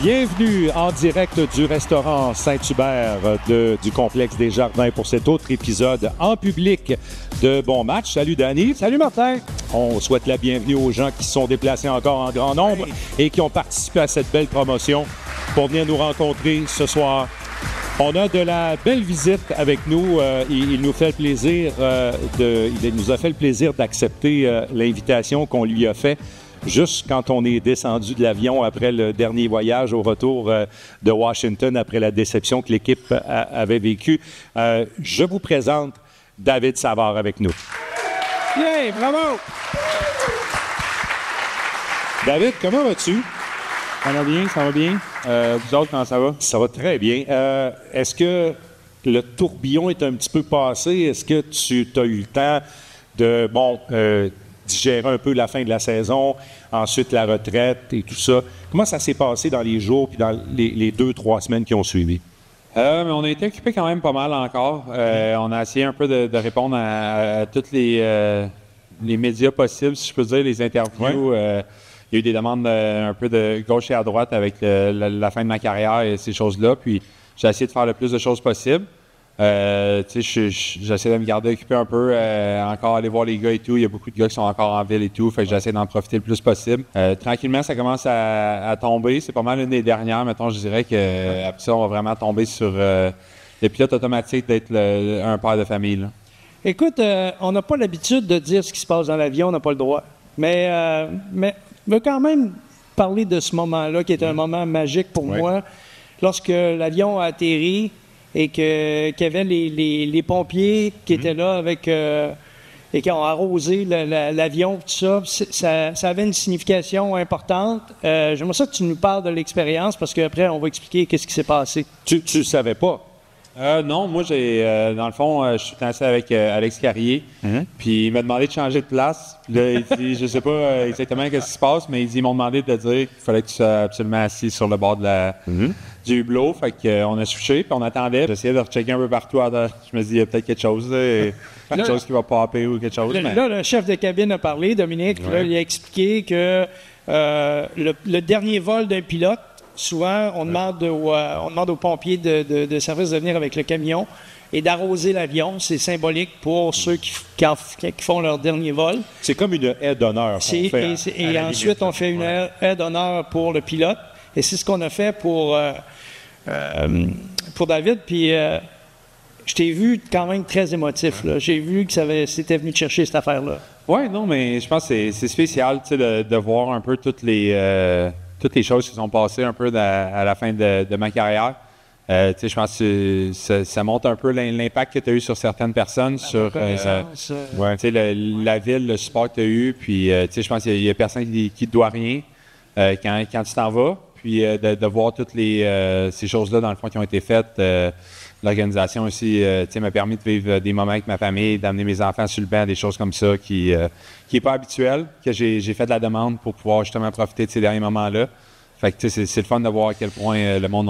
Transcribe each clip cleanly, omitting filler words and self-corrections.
Bienvenue en direct du restaurant Saint-Hubert du complexe des Jardins pour cet autre épisode en public de Bon Match. Salut Danny. Salut Martin. On souhaite la bienvenue aux gens qui se sont déplacés encore en grand nombre et qui ont participé à cette belle promotion pour venir nous rencontrer ce soir. On a de la belle visite avec nous. Il nous fait le plaisir il nous a fait le plaisir d'accepter l'invitation qu'on lui a faite. Juste quand on est descendu de l'avion après le dernier voyage au retour de Washington, après la déception que l'équipe avait vécue, je vous présente David Savard avec nous. Yeah, bravo! David, comment vas-tu? Ça va bien, ça va bien. Vous autres, comment ça va? Ça va très bien. Est-ce que le tourbillon est un petit peu passé? Est-ce que tu as eu le temps de, digérer un peu la fin de la saison, ensuite la retraite et tout ça? Comment ça s'est passé dans les jours puis dans les 2-3 semaines qui ont suivi? Mais on a été occupé quand même pas mal encore. On a essayé un peu de répondre à tous les médias possibles, si je peux dire, les interviews. Ouais. Il y a eu des demandes un peu de gauche et à droite avec la fin de ma carrière et ces choses-là. Puis j'ai essayé de faire le plus de choses possible. J'essaie de me garder occupé un peu, encore aller voir les gars et tout. Il y a beaucoup de gars qui sont encore en ville et tout, fait que j'essaie d'en profiter le plus possible. Tranquillement, ça commence à tomber. C'est pas mal une des dernières, mettons, je dirais que après ça, on va vraiment tomber sur le pilote automatique d'être un père de famille, là. Écoute, on n'a pas l'habitude de dire ce qui se passe dans l'avion, on n'a pas le droit. Mais je veux quand même parler de ce moment-là, qui est un moment magique pour moi. Lorsque l'avion a atterri, et qu'il y avait les pompiers qui étaient là avec et qui ont arrosé l'avion, tout ça, ça avait une signification importante. J'aimerais ça que tu nous parles de l'expérience, parce qu'après, on va expliquer qu'est-ce qui s'est passé. Tu ne savais pas? Non, moi, dans le fond, je suis assis avec Alex Carrier, puis il m'a demandé de changer de place. Puis là, il dit, je sais pas exactement ce qui se passe, mais ils m'ont demandé de dire qu'il fallait que tu sois absolument assis sur le bord du hublot. Fait qu'on a switché, puis on attendait. J'essayais de rechecker un peu partout. Je me dis, il y a peut-être quelque chose, quelque chose qui va popper ou quelque chose. Là, le chef de cabine a parlé, Dominique, là, il a expliqué que le dernier vol d'un pilote, souvent, on demande aux pompiers de service de venir avec le camion et d'arroser l'avion. C'est symbolique pour ceux qui font leur dernier vol. C'est comme une aide d'honneur. Et ensuite, on fait une aide d'honneur pour le pilote. Et c'est ce qu'on a fait pour David. Puis, je t'ai vu quand même très émotif, là. J'ai vu que c'était venu te chercher cette affaire-là. Oui, non, mais je pense que c'est spécial, tu sais, de voir un peu toutes les choses qui sont passées un peu à la fin de ma carrière. Je pense que ça montre un peu l'impact que tu as eu sur certaines personnes, sur la ville, le support que tu as eu. Puis, je pense qu'il y a personne qui ne te doit rien quand tu t'en vas. Puis, de voir toutes ces choses-là, dans le fond, qui ont été faites. L'organisation aussi m'a permis de vivre des moments avec ma famille, d'amener mes enfants sur le banc, des choses comme ça qui n'est pas habituel, que j'ai fait de la demande pour pouvoir justement profiter de ces derniers moments-là. Fait que c'est le fun de voir à quel point le monde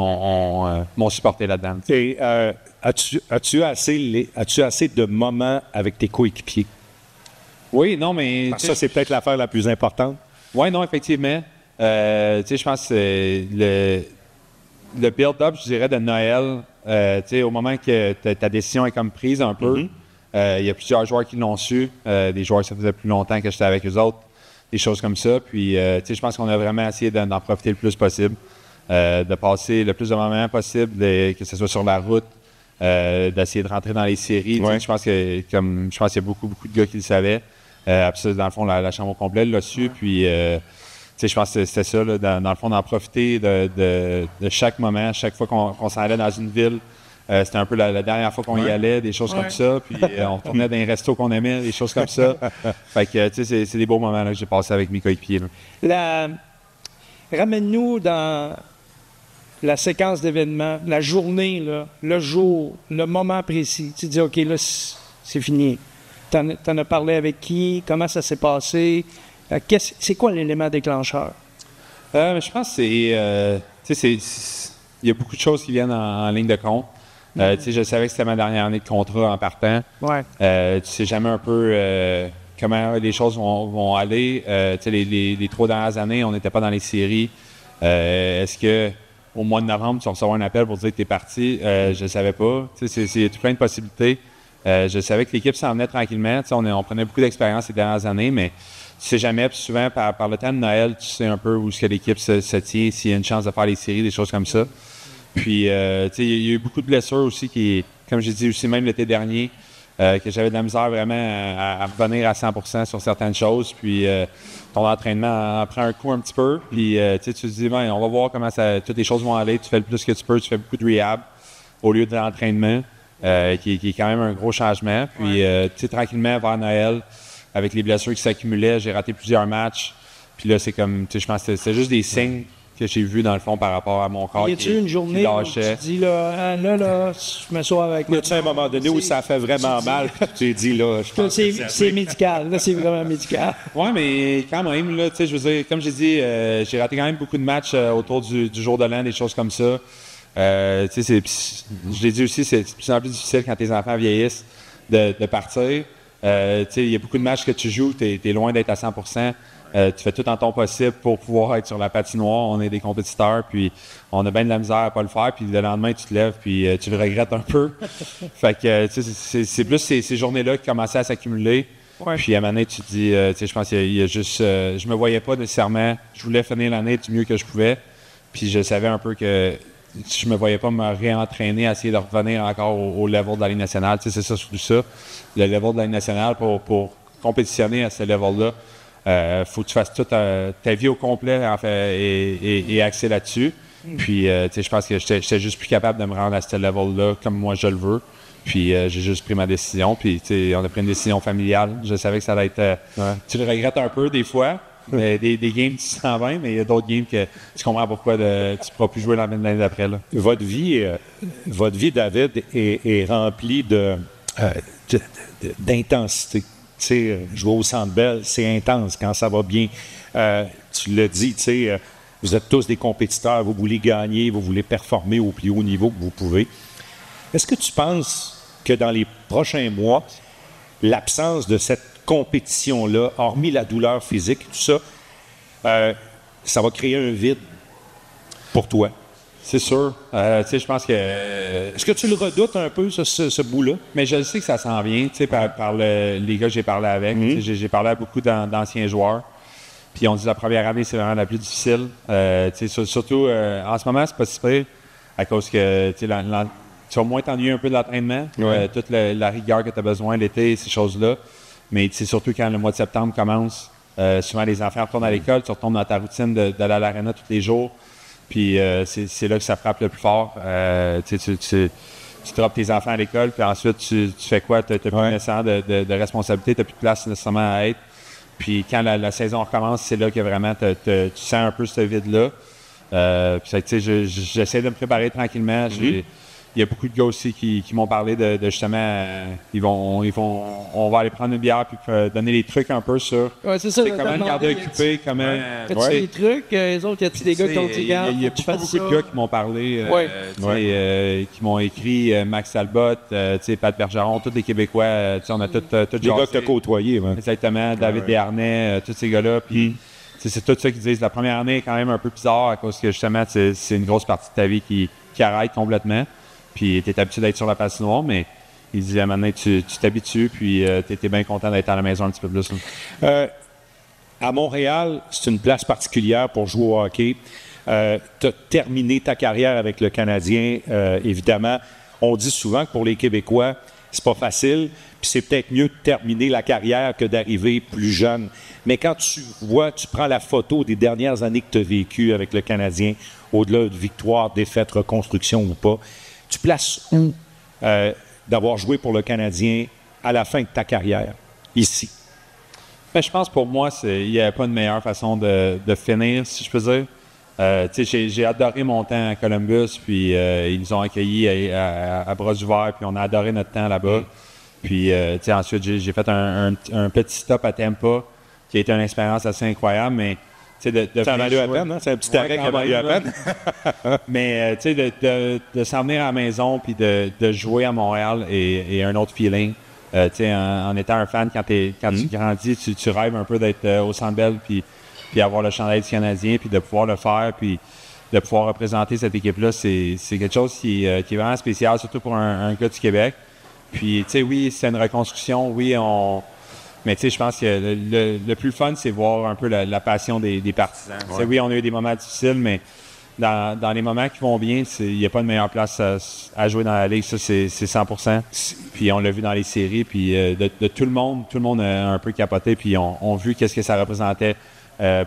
m'ont supporté là-dedans. Et as-tu assez de moments avec tes coéquipiers? Oui, non, mais... Ça, c'est peut-être l'affaire la plus importante. Oui, non, effectivement. Je pense que le build-up, je dirais, de Noël, au moment que ta décision est comme prise un peu, il y a plusieurs joueurs qui l'ont su, des joueurs que ça faisait plus longtemps que j'étais avec eux autres, des choses comme ça. Puis, je pense qu'on a vraiment essayé d'en profiter le plus possible, de passer le plus de moments possible, que ce soit sur la route, d'essayer de rentrer dans les séries. Je pense qu'il y a beaucoup de gars qui le savaient. Après, dans le fond, la chambre au complet l'a su. Puis, je pense que c'était ça, là, dans le fond, d'en profiter de chaque moment, chaque fois qu'on s'en allait dans une ville. C'était un peu la dernière fois qu'on y allait, des choses comme ça. Puis on retournait dans les restos qu'on aimait, des choses comme ça. Fait que, c'est des beaux moments là, que j'ai passés avec mes coéquipiers. Ramène-nous dans la séquence d'événements, la journée, là, le jour, le moment précis. Tu dis, OK, là, c'est fini. T'en as parlé avec qui? Comment ça s'est passé? C'est quoi l'élément déclencheur? Je pense que il y a beaucoup de choses qui viennent en ligne de compte. Je savais que c'était ma dernière année de contrat en partant. Ouais. Tu sais jamais un peu comment les choses vont aller. Les 3 dernières années, on n'était pas dans les séries. Est-ce qu'au mois de novembre, tu vas recevoir un appel pour dire que tu es parti? Je ne savais pas. C'est tout plein de possibilités. Je savais que l'équipe s'en venait tranquillement. On prenait beaucoup d'expérience ces dernières années, mais tu ne sais jamais. Puis souvent, par le temps de Noël, tu sais un peu où est-ce que l'équipe se tient, s'il y a une chance de faire les séries, des choses comme ça. Puis, il y a eu beaucoup de blessures aussi qui, comme j'ai dit aussi même l'été dernier, que j'avais de la misère vraiment à revenir à 100% sur certaines choses. Puis, ton entraînement en prend un coup un petit peu. Puis, tu te dis, ben, on va voir comment toutes les choses vont aller. Tu fais le plus que tu peux. Tu fais beaucoup de rehab au lieu de l'entraînement, qui est quand même un gros changement. Puis, tranquillement, vers Noël, avec les blessures qui s'accumulaient, j'ai raté plusieurs matchs. Puis là, c'est comme, je pense que c'est juste des signes que j'ai vus dans le fond par rapport à mon corps. Y a-t-il une journée où tu te dis, là, je me sois avec moi? Y a-t-il un moment donné où ça fait vraiment mal? Tu t'es dit, là, je pense que c'est médical. Là, c'est vraiment médical. Oui, mais quand même, là, je veux dire, comme j'ai dit, j'ai raté quand même beaucoup de matchs autour du jour de l'an, des choses comme ça. Je l'ai dit aussi, c'est de plus en plus difficile quand tes enfants vieillissent de partir. Il y a beaucoup de matchs que tu joues, tu es loin d'être à 100%. Tu fais tout en ton possible pour pouvoir être sur la patinoire. On est des compétiteurs, puis on a bien de la misère à pas le faire. Puis le lendemain, tu te lèves, puis tu le regrettes un peu. Fait que c'est plus ces journées-là qui commençaient à s'accumuler. Ouais. Puis à un moment donné, tu te dis, je pense qu'il y a juste... je me voyais pas nécessairement. Je voulais finir l'année du mieux que je pouvais. Puis je savais un peu que je me voyais pas me réentraîner, à essayer de revenir encore au level de la Ligue nationale. C'est ça, surtout ça. Le level de la Ligue nationale, pour compétitionner à ce level-là, faut que tu fasses toute ta vie au complet en fait, et axer là-dessus. Puis, je pense que j'étais juste plus capable de me rendre à ce level-là comme moi je le veux. Puis, j'ai juste pris ma décision. Puis, on a pris une décision familiale. Je savais que ça allait être... Tu le regrettes un peu des fois. Mais des games, tu sens bien, mais il y a d'autres games que tu comprends pourquoi tu ne pourras plus jouer l'année d'après. Là. Votre vie, David, est remplie d'intensité. Tu sais, jouer au Centre Bell, c'est intense quand ça va bien. Tu l'as dit, tu sais, vous êtes tous des compétiteurs, vous voulez gagner, vous voulez performer au plus haut niveau que vous pouvez. Est-ce que tu penses que dans les prochains mois, l'absence de cette compétition-là, hormis la douleur physique, tout ça, ça va créer un vide pour toi? C'est sûr. Je pense que... Est-ce que tu le redoutes un peu, ce bout-là? Mais je sais que ça s'en vient, par les gars que j'ai parlé avec. J'ai parlé à beaucoup d'anciens joueurs. Puis on dit que la première année, c'est vraiment la plus difficile. Surtout, en ce moment, c'est pas si pire, à cause que tu vas moins t'ennuyer un peu de l'entraînement. Toute la rigueur que tu as besoin l'été, ces choses-là. Mais surtout quand le mois de septembre commence, souvent les enfants retournent à l'école, tu retombes dans ta routine d'aller à l'aréna tous les jours. Puis c'est là que ça frappe le plus fort. Tu droppes tes enfants à l'école, puis ensuite tu fais quoi? Tu n'as plus nécessairement de responsabilité, tu n'as plus de place nécessairement à être. Puis quand la saison recommence, c'est là que vraiment tu sens un peu ce vide-là. J'essaie de me préparer tranquillement. Il y a beaucoup de gars aussi qui m'ont parlé de justement, on va aller prendre une bière puis donner des trucs un peu sur comment le garder occupé, comment... As-tu des trucs, les autres, y a-tu des gars qui ont dit, il y a beaucoup de gars qui m'ont parlé, qui m'ont écrit, Max Talbot, Pat Bergeron, tous les Québécois, on a tous les gars que tu as côtoyés. Exactement, David Desharnais, tous ces gars-là, puis... C'est tout ça qu'ils disent. La première année est quand même un peu bizarre à cause que justement, c'est une grosse partie de ta vie qui arrête complètement. Puis tu es habitué d'être sur la patinoire, mais il dit à un moment donné, tu t'habitues, puis tu étais bien content d'être à la maison un petit peu plus. À Montréal, c'est une place particulière pour jouer au hockey. Tu as terminé ta carrière avec le Canadien, évidemment. On dit souvent que pour les Québécois, c'est pas facile, puis c'est peut-être mieux de terminer la carrière que d'arriver plus jeune. Mais quand tu prends la photo des dernières années que tu as vécues avec le Canadien, au-delà de victoire, défaite, reconstruction ou pas, tu places où d'avoir joué pour le Canadien à la fin de ta carrière, ici? Ben, je pense pour moi, il n'y a pas de meilleure façon de finir, si je peux dire. J'ai adoré mon temps à Columbus, puis ils nous ont accueillis à bras ouverts, puis on a adoré notre temps là-bas. Puis ensuite, j'ai fait un petit stop à Tampa, qui a été une expérience assez incroyable, mais... Ça a valu à peine, hein? C'est un petit arrêt qui a valu à peine. Mais de s'en venir à la maison puis de jouer à Montréal et un autre feeling. En étant un fan, quand tu grandis, tu rêves un peu d'être au Centre Bell puis puis avoir le chandail du Canadien, puis de pouvoir le faire, puis de pouvoir représenter cette équipe-là, c'est quelque chose qui est vraiment spécial, surtout pour un gars du Québec. Puis, tu sais, oui, c'est une reconstruction, oui, mais tu sais, je pense que le plus fun, c'est voir un peu la passion des partisans. Ouais. Oui, on a eu des moments difficiles, mais dans les moments qui vont bien, il n'y a pas de meilleure place à jouer dans la Ligue, ça, c'est 100%. Puis on l'a vu dans les séries, puis de tout le monde a un peu capoté, puis on vu qu'est-ce que ça représentait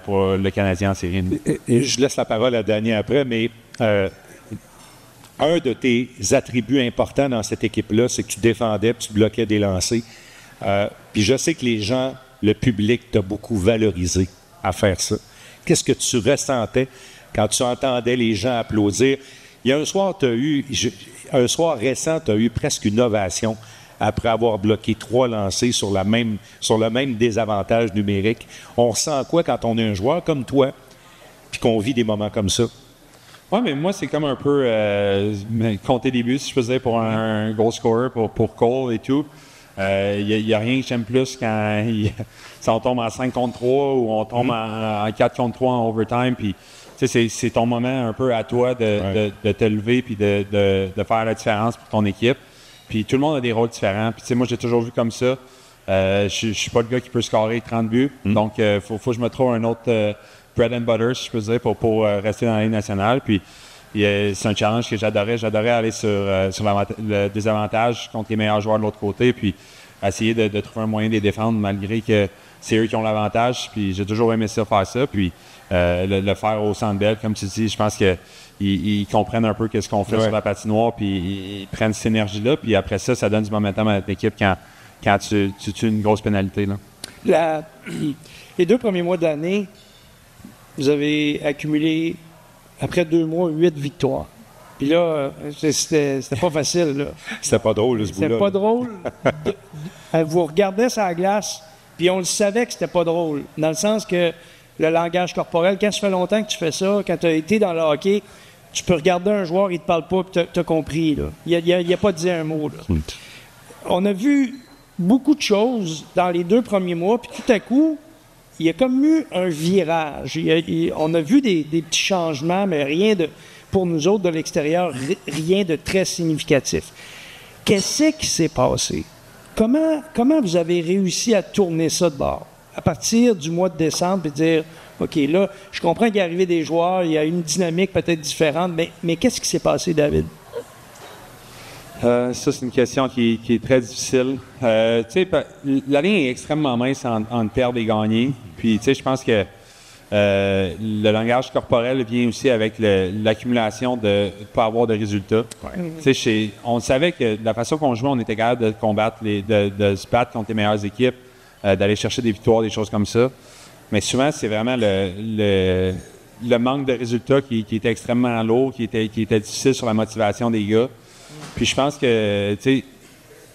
pour le Canadien en série. Et je laisse la parole à Danny après, mais un de tes attributs importants dans cette équipe-là, c'est que tu défendais puis tu bloquais des lancers. Puis je sais que les gens, le public, t'a beaucoup valorisé à faire ça. Qu'est-ce que tu ressentais quand tu entendais les gens applaudir? Il y a un soir récent, tu as eu presque une ovation après avoir bloqué 3 lancers sur le même désavantage numérique. On ressent quoi quand on est un joueur comme toi puis qu'on vit des moments comme ça? Oui, mais moi, c'est comme un peu compter des buts, si je peux dire, pour un goal scorer, pour Cole et tout. Il n'y a rien que j'aime plus quand on tombe en 5 contre 3 ou on tombe en 4 contre 3 en overtime. Puis, c'est ton moment un peu à toi de te lever puis de faire la différence pour ton équipe. Puis tout le monde a des rôles différents. Puis moi, j'ai toujours vu comme ça. Je suis pas le gars qui peut scorer 30 buts. Donc, faut que je me trouve un autre bread and butter, si je peux dire, pour rester dans la Ligue nationale. Puis c'est un challenge que j'adorais. J'adorais aller sur le désavantage contre les meilleurs joueurs de l'autre côté. Puis essayer de trouver un moyen de les défendre malgré que c'est eux qui ont l'avantage. Puis j'ai toujours aimé ça, faire ça. Puis le faire au Centre Bell, comme tu dis, je pense qu'ils comprennent un peu ce qu'on fait sur la patinoire, puis ils prennent cette énergie-là, puis après ça donne du momentum à l'équipe quand tu tues une grosse pénalité. Là. Les 2 premiers mois d'année, vous avez accumulé, après 2 mois, 8 victoires. Puis là, c'était pas facile. Là. C'était pas drôle, ce bout-là. C'était pas drôle. Vous regardiez sur la glace, puis on le savait que c'était pas drôle, dans le sens que le langage corporel, quand ça fait longtemps que tu fais ça, quand tu as été dans le hockey, tu peux regarder un joueur, il ne te parle pas, puis tu as compris. Il n'y a pas dit un mot. Là. On a vu beaucoup de choses dans les 2 premiers mois, puis tout à coup, il y a comme eu un virage. On a vu des petits changements, mais rien de, pour nous autres de l'extérieur, rien de très significatif. Qu'est-ce qui s'est passé? Comment vous avez réussi à tourner ça de bord? À partir du mois de décembre, et dire, OK, là, je comprends qu'il est arrivé des joueurs, il y a une dynamique peut-être différente, mais qu'est-ce qui s'est passé, David? Ça, c'est une question qui est très difficile. Tu sais, la ligne est extrêmement mince entre perdre et gagner. Puis, tu sais, je pense que le langage corporel vient aussi avec l'accumulation de ne pas avoir de résultats. Ouais. Tu sais, on savait que de la façon qu'on jouait, on était capable de combattre, de se battre contre les meilleures équipes, d'aller chercher des victoires, des choses comme ça. Mais souvent, c'est vraiment le manque de résultats qui était extrêmement lourd, qui était difficile sur la motivation des gars. Puis je pense que, tu sais,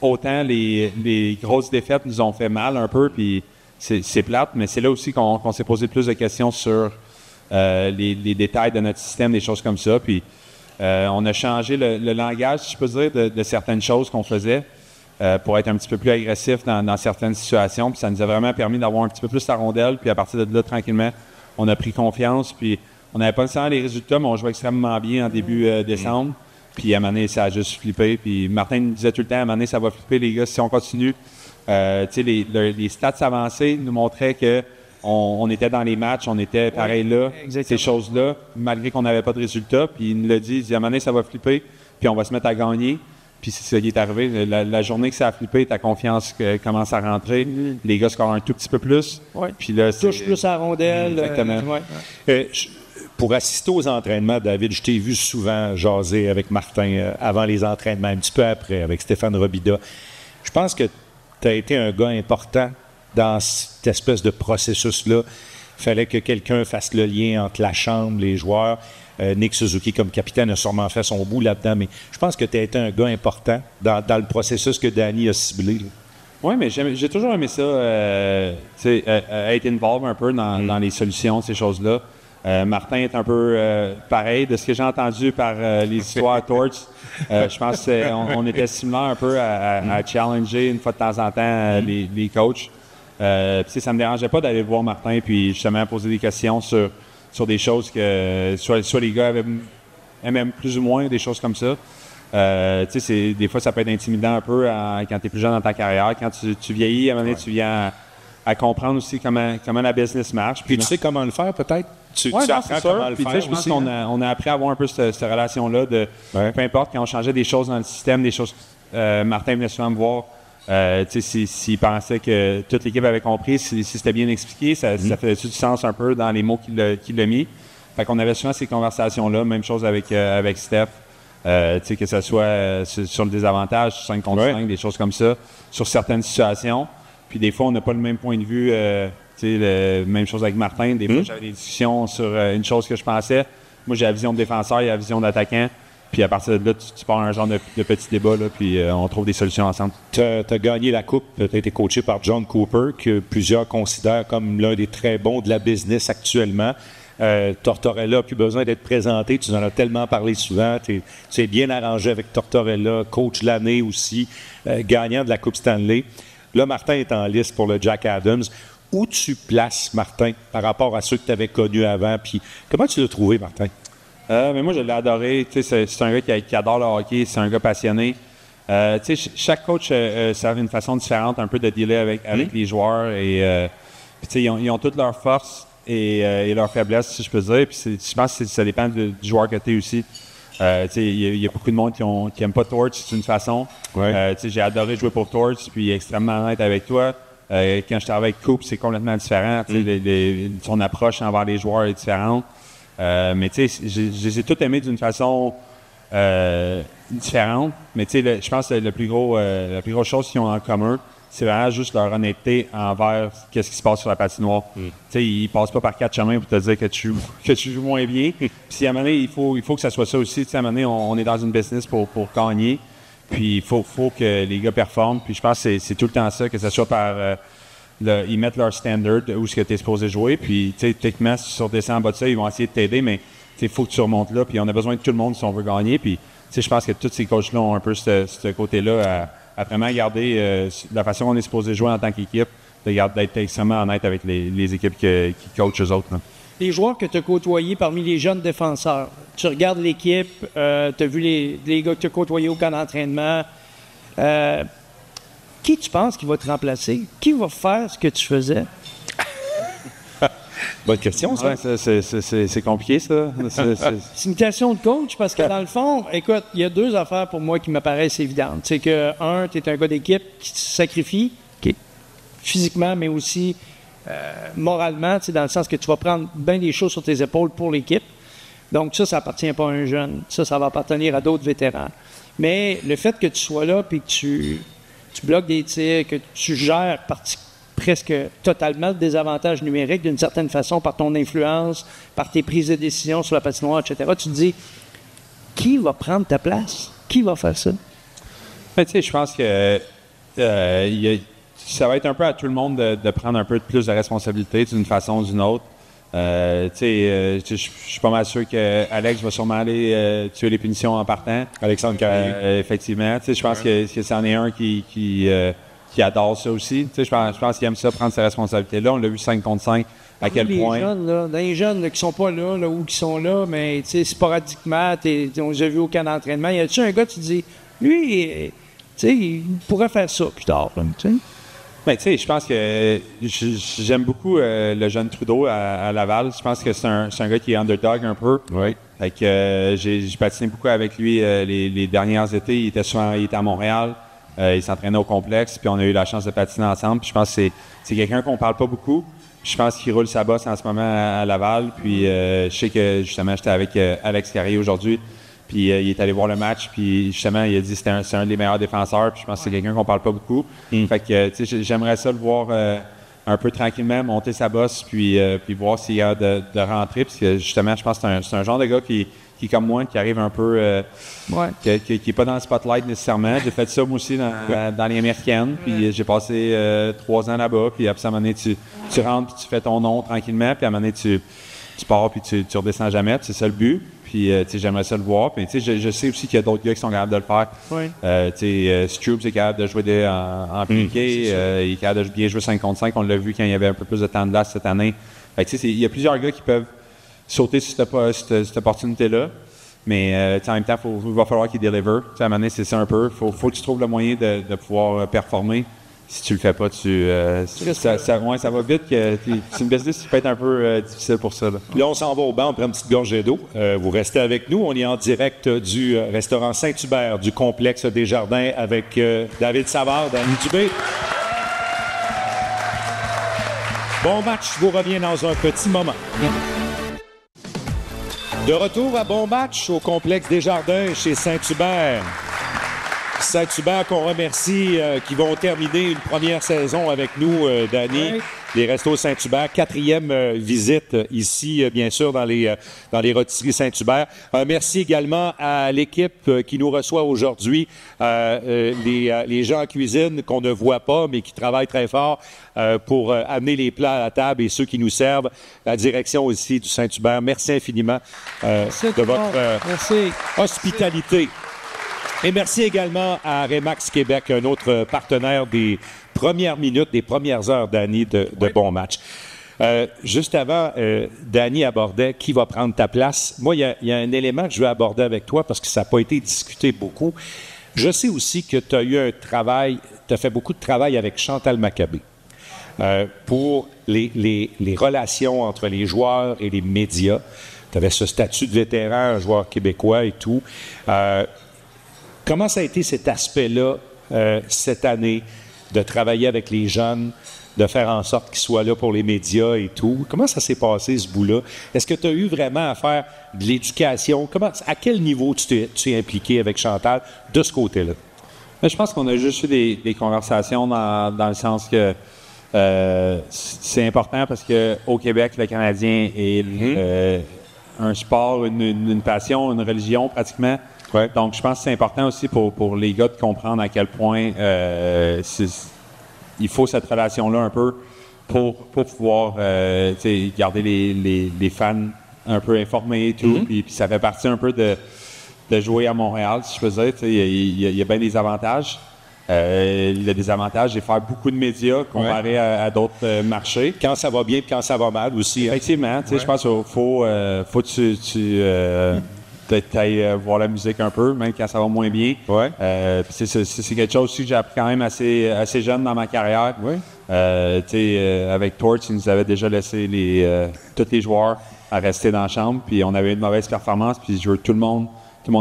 autant les grosses défaites nous ont fait mal un peu, puis c'est plate, mais c'est là aussi qu'on s'est posé plus de questions sur les détails de notre système, des choses comme ça. Puis on a changé le langage, si je peux dire, de certaines choses qu'on faisait pour être un petit peu plus agressif dans certaines situations. Puis ça nous a vraiment permis d'avoir un petit peu plus la rondelle. Puis à partir de là, tranquillement, on a pris confiance. Puis on n'avait pas nécessairement les résultats, mais on jouait extrêmement bien en début décembre. Puis à un moment donné, ça a juste flippé. Puis Martin nous disait tout le temps, à un moment donné, ça va flipper, les gars, si on continue. Tu sais, les stats avancés nous montraient qu'on était dans les matchs, on était pareil là, ces choses-là, malgré qu'on n'avait pas de résultats. Puis il nous l'a dit, à un moment donné, ça va flipper, puis on va se mettre à gagner. Puis c'est ça qui est arrivé. La journée que ça a flippé, ta confiance commence à rentrer. Les gars scorent un tout petit peu plus. Ouais. Puis là, touche plus à la rondelle. Exactement. Pour assister aux entraînements, David, je t'ai vu souvent jaser avec Martin avant les entraînements, un petit peu après, avec Stéphane Robida. Je pense que tu as été un gars important dans cette espèce de processus-là. Il fallait que quelqu'un fasse le lien entre la chambre, les joueurs. Nick Suzuki, comme capitaine, a sûrement fait son bout là-dedans, mais je pense que tu as été un gars important dans le processus que Danny a ciblé. Oui, mais j'ai toujours aimé ça, être involved un peu dans les solutions, ces choses-là. Martin est un peu pareil de ce que j'ai entendu par les histoires Torts. Je pense qu'on était similaires un peu à challenger une fois de temps en temps les coachs. Ça me dérangeait pas d'aller voir Martin puis justement poser des questions sur des choses que soit les gars aimaient plus ou moins, des choses comme ça. Des fois, ça peut être intimidant un peu quand tu es plus jeune dans ta carrière. Quand tu vieillis, à un moment donné, tu viens à comprendre aussi comment la business marche. Puis tu sais comment le faire, peut-être? Tu apprends comment le faire. Je pense qu'on a appris à avoir un peu cette relation-là de peu importe, quand on changeait des choses dans le système, des choses. Martin venait souvent me voir. S'il pensait que toute l'équipe avait compris, si c'était bien expliqué, ça faisait du sens un peu dans les mots qu'il a mis. Fait qu'on avait souvent ces conversations-là. Même chose avec Steph. Que ce soit sur le désavantage, 5 contre 5, des choses comme ça, sur certaines situations. Puis des fois, on n'a pas le même point de vue. Même chose avec Martin. Des fois, j'avais des discussions sur une chose que je pensais. Moi, j'ai la vision de défenseur, il a la vision d'attaquant. Puis à partir de là, tu pars un genre de petit débat, là, puis on trouve des solutions ensemble. Tu as gagné la Coupe, tu as été coaché par John Cooper, que plusieurs considèrent comme l'un des très bons de la business actuellement. Tortorella n'a plus besoin d'être présenté, tu en as tellement parlé souvent, tu es bien arrangé avec Tortorella, coach de l'année aussi, gagnant de la Coupe Stanley. Là, Martin est en liste pour le Jack Adams. Où tu places Martin par rapport à ceux que tu avais connus avant? Puis comment tu l'as trouvé, Martin? Mais moi, je l'ai adoré. C'est un gars qui adore le hockey, c'est un gars passionné. Chaque coach ça a une façon différente un peu de dealer avec les joueurs. Et, ils ont toutes leurs forces et leurs faiblesses, si je peux dire. Puis je pense que ça dépend du joueur que tu es aussi. Il y a beaucoup de monde qui n'aime pas Torch, c'est une façon. J'ai adoré jouer pour Torch, puis extrêmement honnête avec toi. Quand j'étais avec Coupe, c'est complètement différent. Son approche envers les joueurs est différente. Mais je les ai tous aimés d'une façon différente. Mais je pense que la plus grosse chose qu'ils ont en commun, c'est vraiment juste leur honnêteté envers ce qui se passe sur la patinoire. Ils ne passent pas par 4 chemins pour te dire que tu joues moins bien. Puis à un moment donné, il faut que ça soit ça aussi. À un moment donné, on est dans une business pour gagner. Puis il faut que les gars performent. Puis je pense que c'est tout le temps ça, que ce soit par... ils mettent leur standard où ce que tu es supposé jouer. Puis techniquement, si tu redescends en bas de ça, ils vont essayer de t'aider, mais il faut que tu remontes là. Puis on a besoin de tout le monde si on veut gagner. Puis je pense que tous ces coachs-là ont un peu ce côté-là à vraiment garder la façon dont on est supposé jouer en tant qu'équipe, d'être extrêmement honnête avec les équipes qui coachent eux autres. Là. Les joueurs que tu as côtoyés parmi les jeunes défenseurs, tu regardes l'équipe, tu as vu les gars que tu as côtoyés au camp d'entraînement. Qui tu penses qui va te remplacer? Qui va faire ce que tu faisais? Bonne question, ça. Ouais, c'est compliqué, ça. C'est une question de coach parce que, dans le fond, écoute, il y a 2 affaires pour moi qui me paraissent évidentes. C'est que, tu es un gars d'équipe qui se sacrifie, physiquement, mais aussi moralement, dans le sens que tu vas prendre bien des choses sur tes épaules pour l'équipe. Donc, ça appartient pas à un jeune. Ça va appartenir à d'autres vétérans. Mais le fait que tu sois là et que tu bloques des tirs, que tu gères presque totalement le désavantage numérique d'une certaine façon par ton influence, par tes prises de décision sur la patinoire, etc. Tu te dis, qui va prendre ta place? Qui va faire ça? Je pense que ça va être un peu à tout le monde de prendre un peu plus de responsabilité d'une façon ou d'une autre. Je suis pas mal sûr qu'Alex va sûrement aller tuer les punitions en partant. Alexandre Carrier. Effectivement. Je pense que c'en est un qui adore ça aussi. Je pense qu'il aime ça, prendre ses responsabilités-là. On l'a vu 5 contre 5, à quel point. Dans les jeunes là, qui sont pas là ou qui sont là, mais sporadiquement, on les a vus au camp d'entraînement. Y a-tu un gars, tu te dis, lui, il pourrait faire ça plus tard. Je pense que j'aime beaucoup le jeune Trudeau à Laval. Je pense que c'est un gars qui est underdog un peu. Oui. Fait que j'ai patiné beaucoup avec lui les derniers étés. Il était à Montréal. Il s'entraînait au complexe, puis on a eu la chance de patiner ensemble. Puis je pense que c'est quelqu'un qu'on parle pas beaucoup. Je pense qu'il roule sa bosse en ce moment à Laval. Puis je sais que justement, j'étais avec Alex Carrier aujourd'hui. Puis il est allé voir le match, puis justement, il a dit que c'est un des meilleurs défenseurs. Puis je pense que c'est quelqu'un qu'on parle pas beaucoup. Fait que j'aimerais ça le voir un peu tranquillement monter sa bosse, puis voir s'il y a de rentrer. Parce que justement, je pense que c'est un genre de gars qui est comme moi, qui arrive un peu... qui n'est pas dans le spotlight nécessairement. J'ai fait ça, moi aussi, dans les américaines. Puis j'ai passé 3 ans là-bas. Puis après, à un moment donné, tu rentres, puis tu fais ton nom tranquillement. Puis à un moment donné, tu pars, puis tu redescends jamais. Puis c'est ça le but. puis j'aimerais ça le voir. Puis je sais aussi qu'il y a d'autres gars qui sont capables de le faire. Oui. Stroops est capable de jouer en piqué, il est capable de bien jouer 5 contre 5. On l'a vu quand il y avait un peu plus de temps de glace cette année. Il y a plusieurs gars qui peuvent sauter sur cette opportunité-là. Mais en même temps, il va falloir qu'il deliver. À un moment donné, c'est ça un peu. Faut que tu trouves le moyen de pouvoir performer. Si tu le fais pas, ça va vite. C'est une business qui peut être un peu difficile pour ça. Là, on s'en va au banc, on prend une petite gorgée d'eau. Vous restez avec nous. On est en direct du restaurant Saint-Hubert du complexe des Jardins avec David Savard, Danny Dubé. Bon match, je vous reviens dans un petit moment. De retour à Bon match au complexe des Jardins chez Saint-Hubert. Saint-Hubert qu'on remercie, qui vont terminer une première saison avec nous, Danny. Oui. Les Restos Saint-Hubert, 4e visite ici, bien sûr, dans les rôtisseries Saint-Hubert. Merci également à l'équipe qui nous reçoit aujourd'hui, les gens en cuisine qu'on ne voit pas, mais qui travaillent très fort pour amener les plats à la table et ceux qui nous servent. La direction aussi du Saint-Hubert. Merci infiniment de votre hospitalité. Et merci également à Remax Québec, un autre partenaire des premières minutes, des premières heures, Danny, de Bon match. Juste avant, Danny abordait qui va prendre ta place. Moi, il y a un élément que je veux aborder avec toi parce que ça n'a pas été discuté beaucoup. Je sais aussi que tu as eu un travail, tu as fait beaucoup de travail avec Chantal Maccabé pour les relations entre les joueurs et les médias. Tu avais ce statut de vétéran, un joueur québécois et tout. Comment ça a été cet aspect-là cette année, de travailler avec les jeunes, de faire en sorte qu'ils soient là pour les médias et tout? Comment ça s'est passé, ce bout-là? Est-ce que tu as eu vraiment à faire de l'éducation? À quel niveau tu t'es impliqué avec Chantal de ce côté-là? Mais je pense qu'on a juste eu des conversations dans le sens que c'est important parce qu'au Québec, le Canadien est un sport, une passion, une religion pratiquement. Ouais. Donc, je pense que c'est important aussi pour les gars de comprendre à quel point il faut cette relation-là un peu pour pouvoir garder les fans un peu informés et tout. Puis ça fait partie un peu de jouer à Montréal, si je peux dire. Il y a bien des avantages. Il y a des avantages de faire beaucoup de médias comparé à d'autres marchés. Quand ça va bien et quand ça va mal aussi. Effectivement. Je pense qu'il faut que tu peut-être aller voir la musique un peu, même quand ça va moins bien. Ouais. C'est quelque chose aussi que j'ai appris quand même assez jeune dans ma carrière. Ouais. Avec Torch, ils nous avaient déjà laissé tous les joueurs à rester dans la chambre, puis on avait une mauvaise performance, puis tout le monde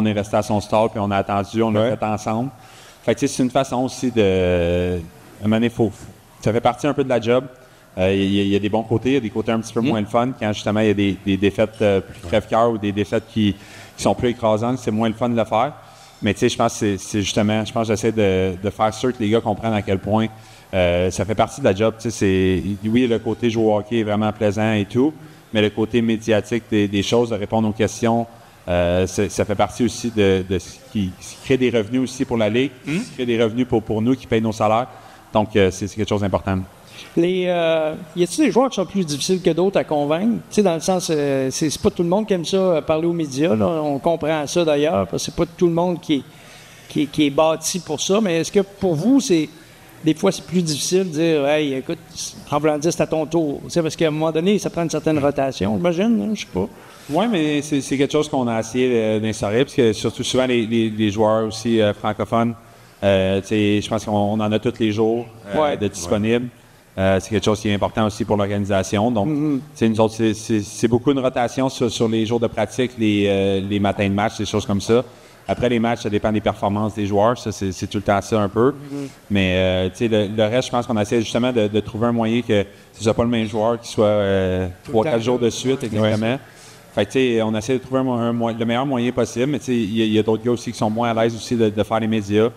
est resté à son stall, puis on a attendu, on l'a fait ensemble. Fait que c'est une façon aussi de... À un moment donné, ça fait partie un peu de la job. Il y a des bons côtés, il y a des côtés un petit peu moins le fun, quand justement il y a des défaites plus crève-cœur ou des défaites qui sont plus écrasantes, c'est moins le fun de le faire. Mais tu sais, je pense que c'est justement, j'essaie de faire sûr que les gars comprennent à quel point ça fait partie de la job. Tu sais, oui, le côté jouer au hockey est vraiment plaisant et tout, mais le côté médiatique des choses, de répondre aux questions, ça fait partie aussi de ce qui crée des revenus aussi pour la Ligue, qui crée des revenus pour nous qui payent nos salaires. Donc, c'est quelque chose d'important. Y a-t-il des joueurs qui sont plus difficiles que d'autres à convaincre? Tu sais, dans le sens, c'est pas tout le monde qui aime ça, parler aux médias. Là. On comprend ça d'ailleurs, parce que c'est pas tout le monde qui est bâti pour ça. Mais est-ce que pour vous, des fois, c'est plus difficile de dire, hey, écoute, en voulant dire, c'est à ton tour? Tu sais, parce qu'à un moment donné, ça prend une certaine rotation, j'imagine, je sais pas. Oui, mais c'est quelque chose qu'on a essayé d'instaurer, parce que surtout souvent les joueurs aussi francophones, je pense qu'on en a tous les jours de disponibles. C'est quelque chose qui est important aussi pour l'organisation. Donc, nous autres, c'est beaucoup une rotation sur les jours de pratique, les matins de match, des choses comme ça. Après les matchs, ça dépend des performances des joueurs. Ça, c'est tout le temps ça un peu. Mais le reste, je pense qu'on essaie justement de trouver un moyen que ce soit pas le même joueur qui soit 3-4 jours de suite, exactement. Fait que, on essaie de trouver le meilleur moyen possible. Mais il y a d'autres gars aussi qui sont moins à l'aise aussi de faire les médias,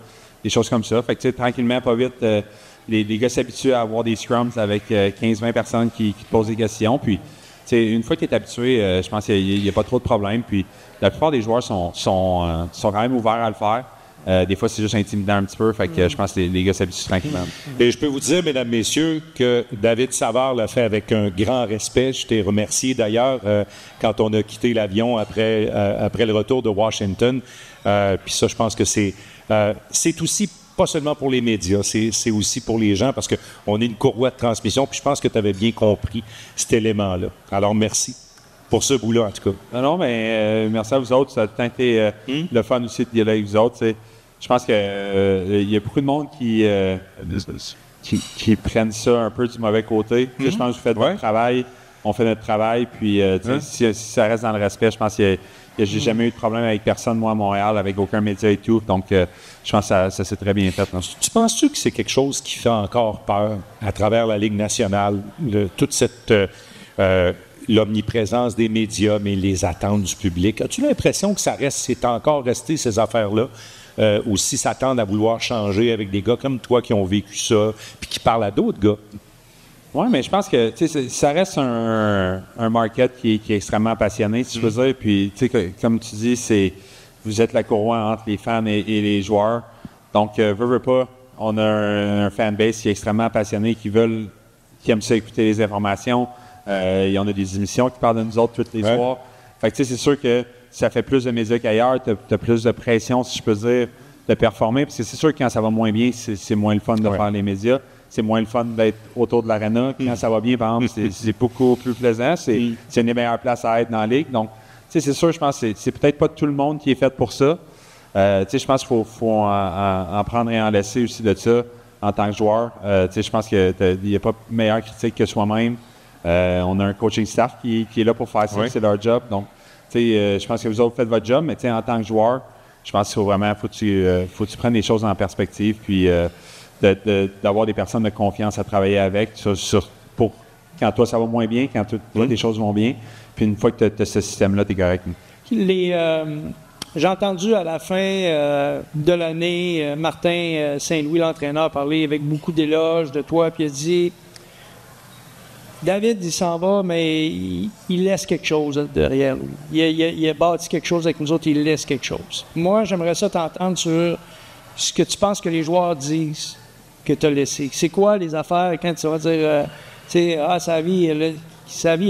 des choses comme ça. Fait que tranquillement, pas vite, les gars s'habituent à avoir des scrums avec 15-20 personnes qui te posent des questions. Puis, une fois que tu es habitué, je pense qu'il n'y a pas trop de problèmes. Puis, la plupart des joueurs sont quand même ouverts à le faire. Des fois, c'est juste intimidant un petit peu. Fait que je pense que les gars s'habituent tranquillement. Et je peux vous dire, mesdames, messieurs, que David Savard l'a fait avec un grand respect. Je t'ai remercié d'ailleurs quand on a quitté l'avion après le retour de Washington. Puis ça, je pense que c'est aussi pas seulement pour les médias, c'est aussi pour les gens parce qu'on est une courroie de transmission. Puis je pense que tu avais bien compris cet élément-là. Alors, merci pour ce bout-là, en tout cas. Non, mais merci à vous autres. Ça a tout été le fun aussi de dialoguer avec vous autres. T'sais. Je pense qu'il y a beaucoup de monde qui prennent ça un peu du mauvais côté. Je pense que vous faites votre travail, on fait notre travail, puis si ça reste dans le respect, je pense que j'ai jamais eu de problème avec personne, moi, à Montréal, avec aucun média et tout. Donc, je pense que ça s'est très bien fait. Non? Tu penses-tu que c'est quelque chose qui fait encore peur à travers la Ligue nationale, toute cette l'omniprésence des médias, mais les attentes du public? As-tu l'impression que c'est encore resté ces affaires-là? Ou si ça tend à vouloir changer avec des gars comme toi qui ont vécu ça, puis qui parlent à d'autres gars? Oui, mais je pense que ça reste un market qui est extrêmement passionné, si je veux dire. Puis, comme tu dis, vous êtes la courroie entre les fans et les joueurs. Donc, veux pas, on a un fanbase qui est extrêmement passionné, qui aime ça écouter les informations. Il y en a des émissions qui parlent de nous autres tous les soirs. Fait que, c'est sûr que ça fait plus de médias qu'ailleurs. Tu as plus de pression, si je peux dire, de performer. Parce que c'est sûr que quand ça va moins bien, c'est moins le fun de faire les médias. C'est moins le fun d'être autour de l'aréna. Quand ça va bien, par exemple, c'est beaucoup plus plaisant. C'est une des meilleures places à être dans la Ligue. Donc, c'est sûr, je pense que c'est peut-être pas tout le monde qui est fait pour ça. Je pense qu'il faut en prendre et en laisser aussi de ça en tant que joueur. Je pense qu'il n'y a pas meilleure critique que soi-même. On a un coaching staff qui est là pour faire ça. C'est leur job. Donc, je pense que vous autres faites votre job, mais en tant que joueur, je pense qu'il faut que tu prennes les choses en perspective, puis d'avoir des personnes de confiance à travailler avec pour quand toi ça va moins bien, quand toi les choses vont bien, puis une fois que tu as ce système-là, tu es correct. J'ai entendu à la fin de l'année Martin Saint-Louis, l'entraîneur, parler avec beaucoup d'éloges de toi, puis il a dit David, il s'en va, mais il laisse quelque chose derrière lui. Il a bâti quelque chose avec nous autres, il laisse quelque chose. Moi, j'aimerais ça t'entendre sur ce que tu penses que les joueurs disent que tu as laissé. C'est quoi les affaires quand tu vas dire sa vie,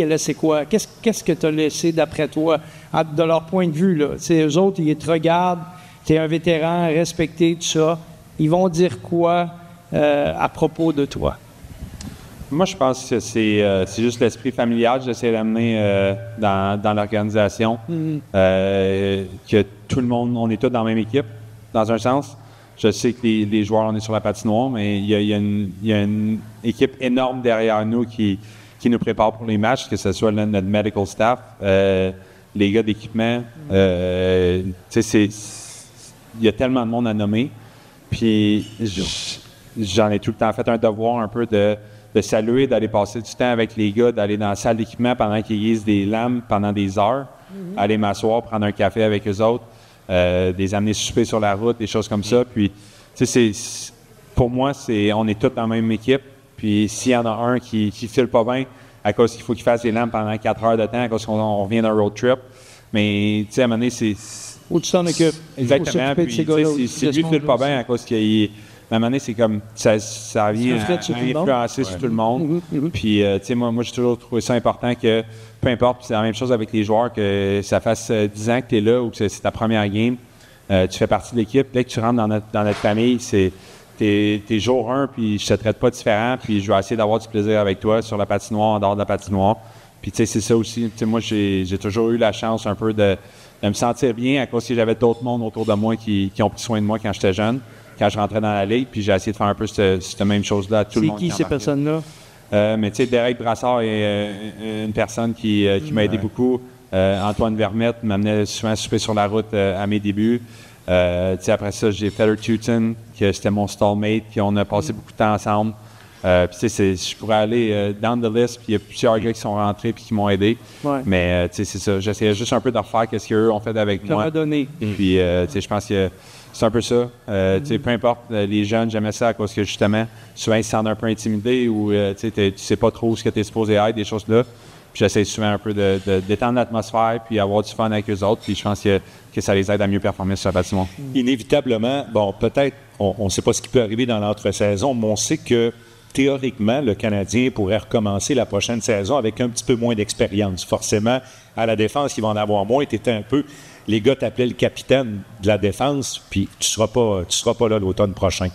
elle c'est quoi? Qu'est-ce que tu as laissé d'après toi, de leur point de vue, là? Eux autres, ils te regardent, tu es un vétéran respecté, tout ça. Ils vont dire quoi à propos de toi? Moi, je pense que c'est juste l'esprit familial que j'essaie d'amener dans l'organisation. Que tout le monde, on est tous dans la même équipe, dans un sens. Je sais que les joueurs, on est sur la patinoire, mais il y a une équipe énorme derrière nous qui nous prépare pour les matchs, que ce soit notre medical staff, les gars d'équipement. Il y a tellement de monde à nommer. Puis, j'en ai tout le temps fait un devoir un peu de saluer, d'aller passer du temps avec les gars, d'aller dans la salle d'équipement pendant qu'ils aiguisent des lames pendant des heures, aller m'asseoir, prendre un café avec eux autres, des amener souper sur la route, des choses comme ça. Puis, pour moi, on est tous dans la même équipe. Puis, s'il y en a un qui file pas bien, à cause qu'il faut qu'il fasse des lames pendant 4 heures de temps, à cause qu'on revient d'un road trip, mais, à un moment donné, c'est... Ou tu t'en occupes. Exactement. Puis, si lui ne file pas bien, à cause qu'il... À un moment donné, c'est comme ça vient influencer sur tout le monde. Puis, moi, j'ai toujours trouvé ça important que, peu importe, c'est la même chose avec les joueurs, que ça fasse 10 ans que tu es là ou que c'est ta première game, tu fais partie de l'équipe. Dès que tu rentres dans notre famille, t'es jour 1, puis je te traite pas différent, puis je vais essayer d'avoir du plaisir avec toi sur la patinoire, en dehors de la patinoire. Puis, c'est ça aussi. Moi, j'ai toujours eu la chance un peu de me sentir bien à cause que j'avais d'autres mondes autour de moi qui ont pris soin de moi quand j'étais jeune. Quand je rentrais dans la Ligue, puis j'ai essayé de faire un peu cette même chose-là à tout le monde. C'est qui ces personnes-là? Mais tu sais, Derek Brassard est une personne qui m'a aidé beaucoup. Antoine Vermette m'amenait souvent souper sur la route à mes débuts. Après ça, j'ai Feather Tuton, qui c'était mon stallmate, puis on a passé beaucoup de temps ensemble. Puis je pourrais aller down the list, puis il y a plusieurs gars qui sont rentrés puis qui m'ont aidé. Mais c'est ça, j'essayais juste un peu de refaire ce qu'eux ont fait avec moi. Donné. Puis je pense que c'est un peu ça. Peu importe, les jeunes, j'aimais ça à cause que justement, souvent ils se sentent un peu intimidés ou tu sais pas trop ce que tu es supposé être, des choses là. Puis j'essaie souvent un peu de détendre l'atmosphère, puis avoir du fun avec eux autres. Puis je pense que ça les aide à mieux performer sur la patinoire. Inévitablement, bon, peut-être, on ne sait pas ce qui peut arriver dans l'entre-saison, mais on sait que théoriquement, le Canadien pourrait recommencer la prochaine saison avec un petit peu moins d'expérience. Forcément, à la défense, il va en avoir moins. Tu étais un peu... Les gars t'appelaient le capitaine de la défense, puis tu seras pas là l'automne prochain.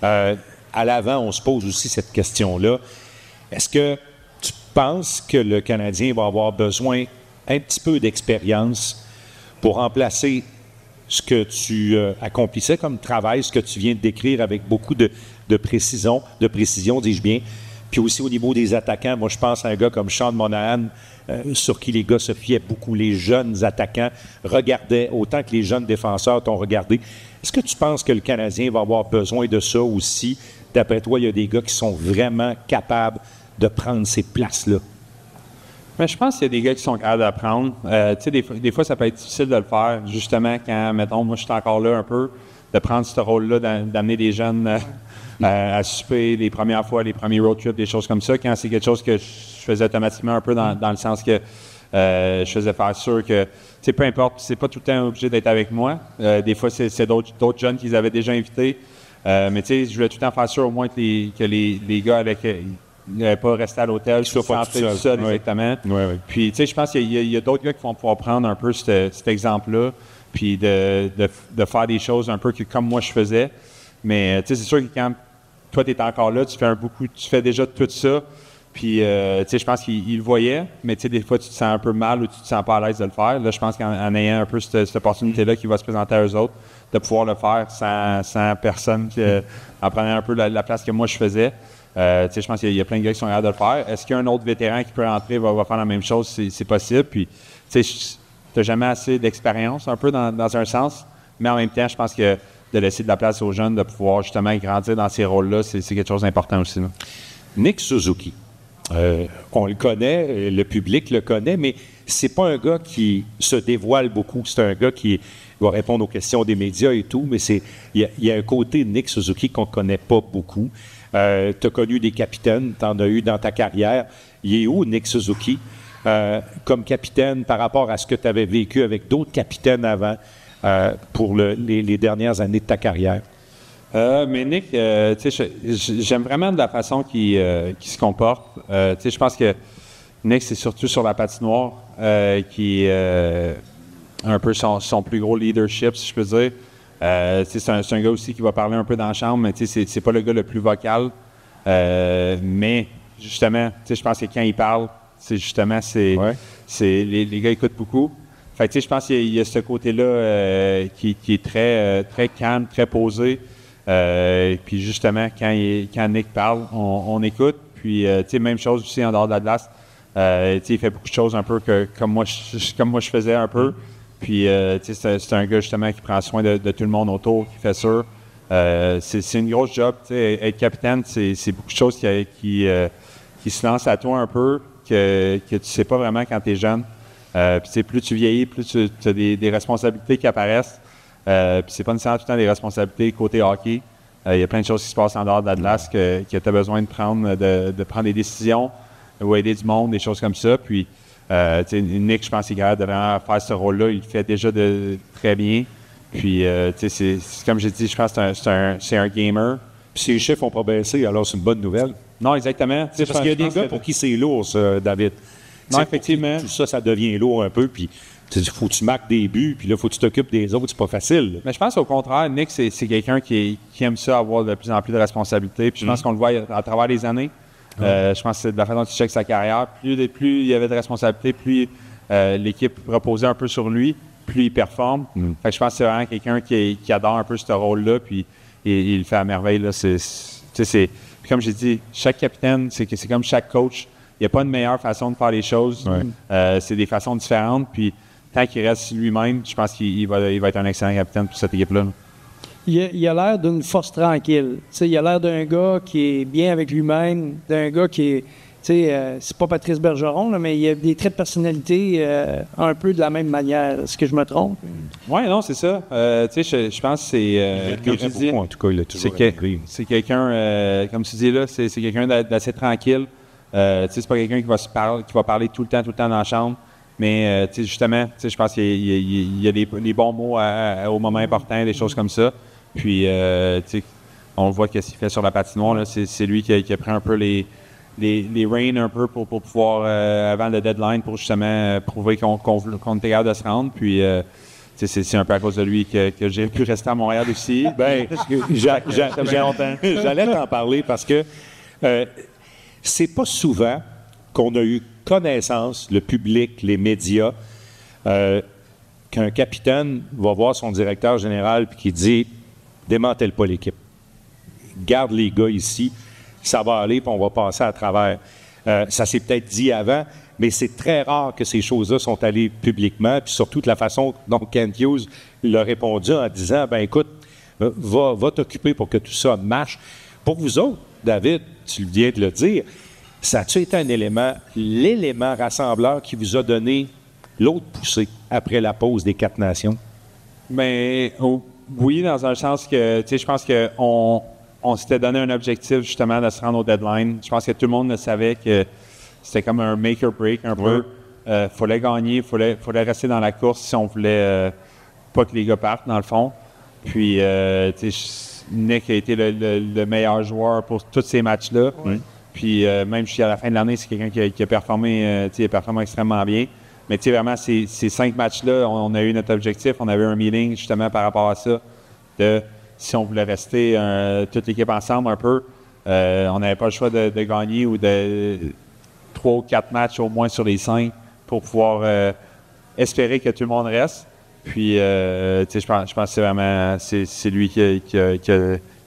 À l'avant, on se pose aussi cette question-là. Est-ce que tu penses que le Canadien va avoir besoin un petit peu d'expérience pour remplacer ce que tu accomplissais comme travail, ce que tu viens de décrire avec beaucoup de précision, dis-je bien, puis aussi au niveau des attaquants? Moi, je pense à un gars comme Sean Monahan, sur qui les gars se fiaient beaucoup. Les jeunes attaquants regardaient autant que les jeunes défenseurs t'ont regardé. Est-ce que tu penses que le Canadien va avoir besoin de ça aussi? D'après toi, il y a des gars qui sont vraiment capables de prendre ces places-là. Mais je pense qu'il y a des gars qui sont capables d'apprendre. Tu sais, des fois, ça peut être difficile de le faire, justement, quand, mettons, moi, je suis encore là un peu, de prendre ce rôle-là, d'amener des jeunes à souper les premières fois, les premiers road trips, des choses comme ça, quand c'est quelque chose que je faisais automatiquement un peu dans le sens que je faisais faire sûr que, tu sais, peu importe, c'est pas tout le temps obligé d'être avec moi. Des fois, c'est d'autres jeunes qu'ils avaient déjà invités. Mais tu sais, je voulais tout le temps faire sûr au moins que les gars avec... Ils n'avaient pas resté à l'hôtel, je suis rentré tout seul, exactement. Oui. Puis, tu sais, je pense qu'il y a d'autres gars qui vont pouvoir prendre un peu cet exemple-là, puis de faire des choses un peu comme moi je faisais. Mais, tu sais, c'est sûr que quand toi, tu es encore là, tu fais déjà tout ça. Puis, tu sais, je pense qu'il le voyait, mais tu sais, des fois, tu te sens un peu mal ou tu te sens pas à l'aise de le faire. Là, je pense qu'en ayant un peu cette opportunité-là qui va se présenter à eux autres, de pouvoir le faire sans personne, en prenant un peu la place que moi je faisais. Tu sais, je pense qu'il y a plein de gars qui sont capables de le faire. Est-ce qu'il y a un autre vétéran qui peut rentrer va faire la même chose? C'est possible. Puis, tu sais, tu n'as jamais assez d'expérience, un peu dans un sens, mais en même temps, je pense que de laisser de la place aux jeunes, de pouvoir justement grandir dans ces rôles-là, c'est quelque chose d'important aussi. Là. Nick Suzuki, on le connaît, le public le connaît, mais c'est pas un gars qui se dévoile beaucoup. C'est un gars qui va répondre aux questions des médias et tout, mais il y a un côté de Nick Suzuki qu'on ne connaît pas beaucoup. Tu as connu des capitaines, tu en as eu dans ta carrière. Il est où, Nick Suzuki, comme capitaine par rapport à ce que tu avais vécu avec d'autres capitaines avant pour les dernières années de ta carrière? Mais Nick, tu sais, j'aime vraiment de la façon qu'il se comporte. Tu sais, je pense que Nick, c'est surtout sur la patinoire qui un peu son plus gros leadership, si je peux dire. C'est un gars aussi qui va parler un peu dans la chambre, mais c'est pas le gars le plus vocal. Mais justement, je pense que quand il parle, c'est justement, les gars écoutent beaucoup. Fait que je pense qu'il y a ce côté-là qui est très calme, très posé. Puis justement, quand Nick parle, on écoute. Puis même chose aussi en dehors de la glace. Il fait beaucoup de choses un peu comme moi je faisais un peu. Puis, c'est un gars, justement, qui prend soin de tout le monde autour, qui fait ça. C'est une grosse job. Être capitaine, c'est beaucoup de choses qui se lancent à toi un peu, que tu sais pas vraiment quand tu es jeune. Puis, plus tu vieillis, plus tu as des responsabilités qui apparaissent. Puis, c'est pas nécessairement tout le temps des responsabilités côté hockey. Il y a plein de choses qui se passent en dehors de la glace que tu as besoin de prendre des décisions ou aider du monde, des choses comme ça. Puis, Nick, je pense qu'il est capable de vraiment faire ce rôle-là. Il le fait déjà très bien. Puis, c'est comme j'ai dit, je pense que c'est un gamer. Puis ses chiffres n'ont pas baissé, alors c'est une bonne nouvelle. Non, exactement. Parce qu'il y a des gars pour qui c'est lourd, ça, David. Non, effectivement. Tout ça devient lourd un peu. Puis, il faut que tu marques des buts, puis là, il faut que tu t'occupes des autres. C'est pas facile. Mais je pense au contraire, Nick, c'est quelqu'un qui aime ça, avoir de plus en plus de responsabilités. Puis je pense qu'on le voit à travers les années. Je pense que c'est de la façon dont il check sa carrière. Plus il y avait de responsabilités, plus l'équipe reposait un peu sur lui, plus il performe. Fait que je pense que c'est vraiment quelqu'un qui adore un peu ce rôle-là, puis il le fait à merveille. Là. Puis comme j'ai dit, chaque capitaine, c'est comme chaque coach. Il n'y a pas une meilleure façon de faire les choses. C'est des façons différentes. Puis tant qu'il reste lui-même, je pense qu'il va être un excellent capitaine pour cette équipe-là. Il a l'air d'une force tranquille. Il a l'air d'un gars qui est bien avec lui-même, d'un gars qui est... c'est pas Patrice Bergeron, là, mais il a des traits de personnalité un peu de la même manière. Est-ce que je me trompe? Oui, non, c'est ça. Je pense que c'est... comme tu dis, en tout cas, il a toujours c'est quelqu'un, comme tu dis là, c'est quelqu'un d'assez tranquille. C'est pas quelqu'un qui va parler tout le temps dans la chambre. Mais justement, je pense qu'il y a les bons mots au moment important, des choses comme ça. Puis, on voit qu'est-ce qu'il fait sur la patinoire. Là. C'est lui qui a pris un peu les reins un peu pour pouvoir, avant le deadline, pour justement prouver qu'on était capable de se rendre. Puis, c'est un peu à cause de lui que j'ai pu rester à Montréal aussi. Bien, j'allais t'en parler parce que c'est pas souvent qu'on a eu connaissance, le public, les médias, qu'un capitaine va voir son directeur général et qui dit « Démantèle pas l'équipe. Garde les gars ici, ça va aller puis on va passer à travers. » Ça s'est peut-être dit avant, mais c'est très rare que ces choses-là sont allées publiquement, puis surtout de la façon dont Kent Hughes l'a répondu en disant « Ben écoute, va t'occuper pour que tout ça marche. » Pour vous autres, David, tu viens de le dire, ça a-tu été l'élément rassembleur qui vous a donné l'autre poussée après la pause des 4 nations? Mais oui, dans un sens que, je pense qu'on s'était donné un objectif justement de se rendre au deadline. Je pense que tout le monde le savait que c'était comme un make or break un peu. Fallait gagner, fallait rester dans la course si on voulait pas que les gars partent, dans le fond. Puis, Nick a été le meilleur joueur pour tous ces matchs-là. Oui. Puis, même jusqu'à la fin de l'année, c'est quelqu'un qui a performé, extrêmement bien. Mais vraiment, ces 5 matchs-là, on a eu notre objectif. On avait un meeting justement par rapport à ça, de si on voulait rester toute l'équipe ensemble un peu, on n'avait pas le choix de gagner ou de 3 ou 4 matchs au moins sur les 5 pour pouvoir espérer que tout le monde reste. Puis, je pense que c'est vraiment c'est lui qui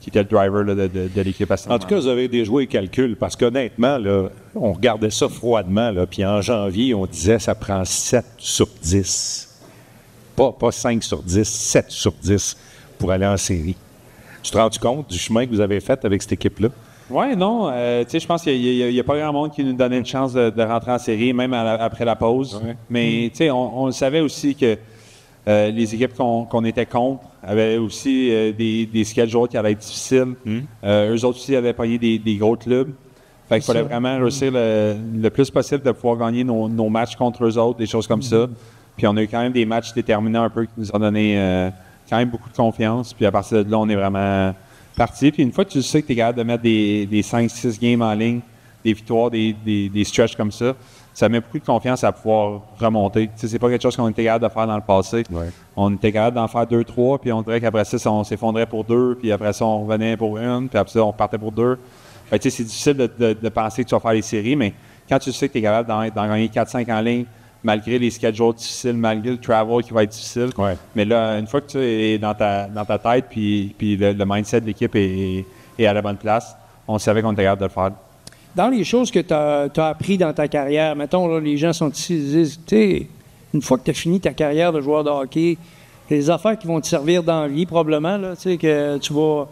était le driver là, de l'équipe à ce moment. En tout cas, vous avez déjoué les calculs parce qu'honnêtement, là, on regardait ça froidement. Là, puis en janvier, on disait que ça prend 7 sur 10. Pas 5 sur 10, 7 sur 10 pour aller en série. Tu te rends compte du chemin que vous avez fait avec cette équipe-là? Oui, non. Je pense qu'il n'y a pas grand monde qui nous donnait une chance de rentrer en série, même après la pause. Ouais. Mais on le savait aussi que les équipes qu'on était contre avaient aussi des schedules qui allaient être difficiles. Eux autres aussi avaient payé des gros clubs. Fait qu'il fallait vraiment réussir le plus possible de pouvoir gagner nos matchs contre eux autres, des choses comme ça. Puis on a eu quand même des matchs déterminants un peu qui nous ont donné quand même beaucoup de confiance. Puis à partir de là, on est vraiment parti. Puis une fois que tu sais que tu es capable de mettre des 5-6 games en ligne, des victoires, des stretches comme ça met beaucoup de confiance à pouvoir remonter. C'est pas quelque chose qu'on était capable de faire dans le passé. Ouais. On était capable d'en faire 2-3, puis on dirait qu'après ça, on s'effondrait pour 2, puis après ça, on revenait pour 1, puis après ça, on partait pour 2. C'est difficile de penser que tu vas faire les séries, mais quand tu sais que tu es capable d'en gagner 4-5 en ligne, malgré les schedules difficiles, malgré le travel qui va être difficile. Ouais. Mais là, une fois que tu es dans ta tête, puis le mindset de l'équipe est à la bonne place, on savait qu'on était capable de le faire. Dans les choses que tu as appris dans ta carrière, mettons, là, les gens sont ici, ils disent, tu sais, une fois que tu as fini ta carrière de joueur de hockey, les affaires qui vont te servir dans la vie, probablement, là, tu sais, que tu vas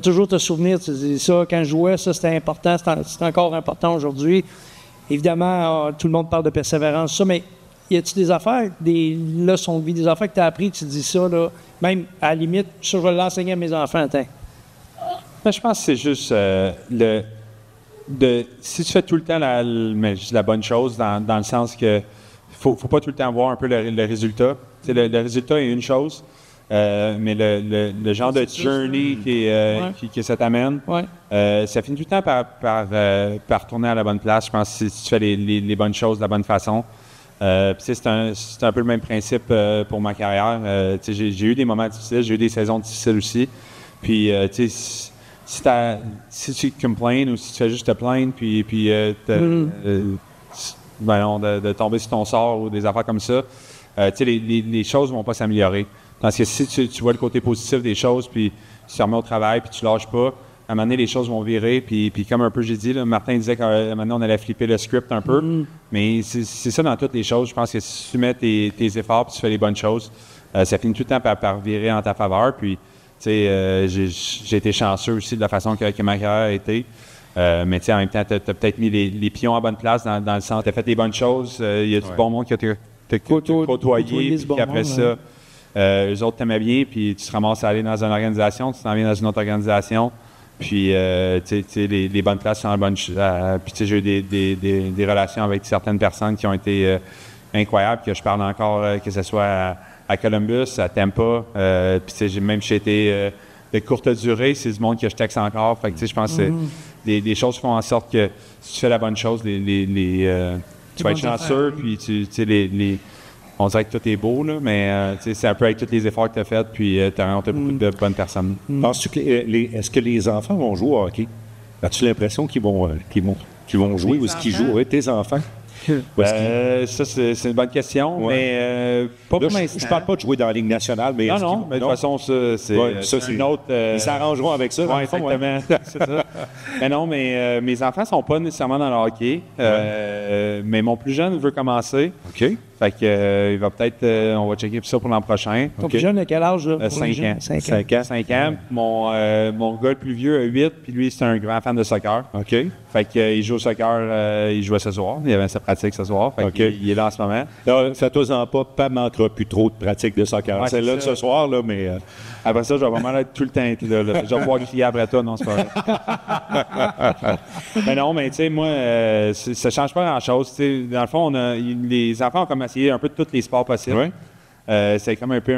toujours te souvenir, tu dis ça, quand je jouais, ça, c'était important, c'est encore important aujourd'hui. Évidemment, tout le monde parle de persévérance, ça, mais y a-tu des affaires, des leçons de vie, des affaires que tu as appris, tu dis ça, là, même à la limite, ça, je vais l'enseigner à mes enfants, attends. Ben, je pense que c'est juste si tu fais tout le temps la bonne chose, dans le sens que faut pas tout le temps voir un peu le résultat. Le résultat est une chose, mais le genre de journey que ça t'amène, ça finit tout le temps par tourner à la bonne place. Je pense si tu fais les bonnes choses de la bonne façon. C'est un peu le même principe pour ma carrière. J'ai eu des moments difficiles, j'ai eu des saisons difficiles aussi. Puis, si tu complains ou si tu fais juste te plaindre, puis de tomber sur ton sort ou des affaires comme ça, les choses vont pas s'améliorer. Parce que si tu vois le côté positif des choses, puis tu te remets au travail, puis tu lâches pas, à un moment donné, les choses vont virer. Puis comme un peu j'ai dit, là, Martin disait qu'à maintenant on allait flipper le script un peu. Mais c'est ça dans toutes les choses. Je pense que si tu mets tes efforts, puis tu fais les bonnes choses, ça finit tout le temps par virer en ta faveur. Puis j'ai été chanceux aussi de la façon que ma carrière a été. Mais en même temps, tu as peut-être mis les pions à bonne place dans le sens. Tu as fait les bonnes choses. Il y a du bon monde qui t'a côtoyé. Puis après ça, eux autres t'aimaient bien. Puis tu te ramasses à aller dans une organisation, tu t'en viens dans une autre organisation. Puis, les bonnes places sont en bonne... puis, j'ai eu des relations avec certaines personnes qui ont été incroyables, que je parle encore, que ce soit à Columbus, à Tampa. Puis, même j'ai été de courte durée, c'est du monde que je texte encore. Fait que, je pense que des choses font en sorte que si tu fais la bonne chose, tu vas être chanceux, puis on dirait que tout est beau, là, mais c'est un peu avec tous les efforts que tu as faits, puis tu as rencontré beaucoup de bonnes personnes. Penses-tu que est-ce que les enfants vont jouer au hockey? As-tu l'impression qu'ils vont jouer ou est-ce qu'ils jouent? Oui, tes enfants? Ça, c'est une bonne question, mais pas pour l'instant. Je parle pas de jouer dans la Ligue nationale, mais... Non, mais de toute façon, c'est une autre... Ils s'arrangeront avec ça. Oui, exactement. C'est ça. Mais non, mais mes enfants sont pas nécessairement dans le hockey, mais mon plus jeune veut commencer. OK. Fait que il va peut-être... on va checker ça pour l'an prochain. Ton plus jeune, à quel âge? 5 ans. 5 ans. Mon gars le plus vieux a 8, puis lui, c'est un grand fan de soccer. OK. Fait qu'il joue au soccer, il jouait ce soir. Il avait sa pratique ce soir. Fait qu'il est là en ce moment. Là, fais-toi-en pas manquera plus trop de pratique de soccer. Ouais, c'est là de ce soir, là, mais... Après ça, je vais vraiment être tout le temps là. Je vais pouvoir crier après toi, non, c'est pas vrai. Mais non, mais tu sais, moi, ça change pas grand-chose. Dans le fond, les enfants ont comme essayé un peu de tous les sports possibles. Oui. C'est comme un peu